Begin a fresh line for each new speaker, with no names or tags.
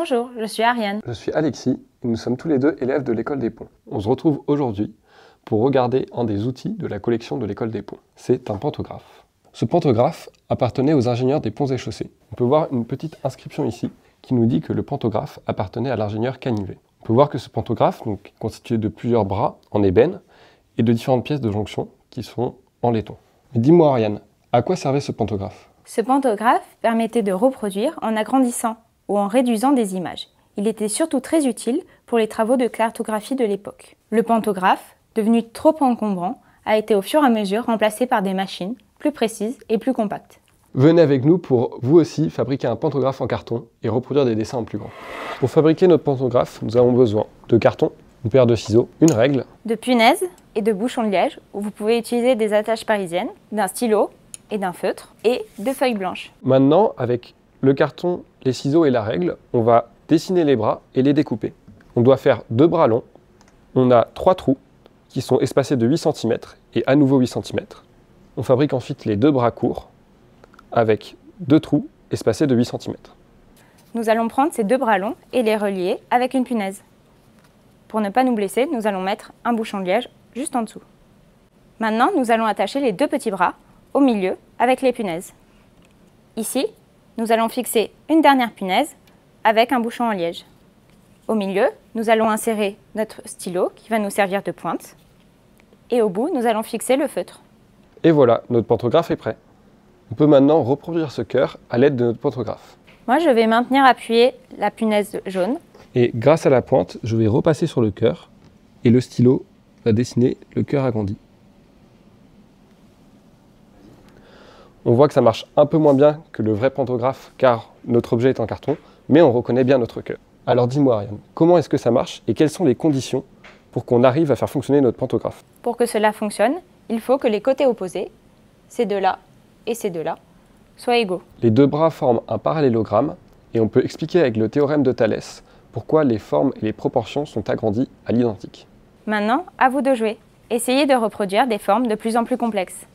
Bonjour, je suis Ariane.
Je suis Alexis et nous sommes tous les deux élèves de l'école des ponts. On se retrouve aujourd'hui pour regarder un des outils de la collection de l'école des ponts. C'est un pantographe. Ce pantographe appartenait aux ingénieurs des ponts et chaussées. On peut voir une petite inscription ici qui nous dit que le pantographe appartenait à l'ingénieur Canivet. On peut voir que ce pantographe est constitué de plusieurs bras en ébène et de différentes pièces de jonction qui sont en laiton. Mais dis-moi Ariane, à quoi servait ce pantographe?
Ce pantographe permettait de reproduire en agrandissant ou en réduisant des images. Il était surtout très utile pour les travaux de cartographie de l'époque. Le pantographe, devenu trop encombrant, a été au fur et à mesure remplacé par des machines plus précises et plus compactes.
Venez avec nous pour vous aussi fabriquer un pantographe en carton et reproduire des dessins en plus grand. Pour fabriquer notre pantographe, nous avons besoin de carton, une paire de ciseaux, une règle,
de punaises et de bouchons de liège, où vous pouvez utiliser des attaches parisiennes, d'un stylo et d'un feutre, et de feuilles blanches.
Maintenant, avec le carton, les ciseaux et la règle, on va dessiner les bras et les découper. On doit faire 2 bras longs. On a 3 trous qui sont espacés de 8 cm et à nouveau 8 cm. On fabrique ensuite les 2 bras courts avec 2 trous espacés de 8 cm.
Nous allons prendre ces 2 bras longs et les relier avec une punaise. Pour ne pas nous blesser, nous allons mettre un bouchon de liège juste en dessous. Maintenant, nous allons attacher les 2 petits bras au milieu avec les punaises. Ici, nous allons fixer une dernière punaise avec un bouchon en liège. Au milieu, nous allons insérer notre stylo qui va nous servir de pointe. Et au bout, nous allons fixer le feutre.
Et voilà, notre pantographe est prêt. On peut maintenant reproduire ce cœur à l'aide de notre pantographe.
Moi, je vais maintenir appuyée la punaise jaune.
Et grâce à la pointe, je vais repasser sur le cœur et le stylo va dessiner le cœur agrandi. On voit que ça marche un peu moins bien que le vrai pantographe car notre objet est en carton, mais on reconnaît bien notre cœur. Alors dis-moi Ariane, comment est-ce que ça marche et quelles sont les conditions pour qu'on arrive à faire fonctionner notre pantographe?
Pour que cela fonctionne, il faut que les côtés opposés, ces deux-là et ces deux-là, soient égaux.
Les 2 bras forment un parallélogramme et on peut expliquer avec le théorème de Thalès pourquoi les formes et les proportions sont agrandies à l'identique.
Maintenant, à vous de jouer. Essayez de reproduire des formes de plus en plus complexes.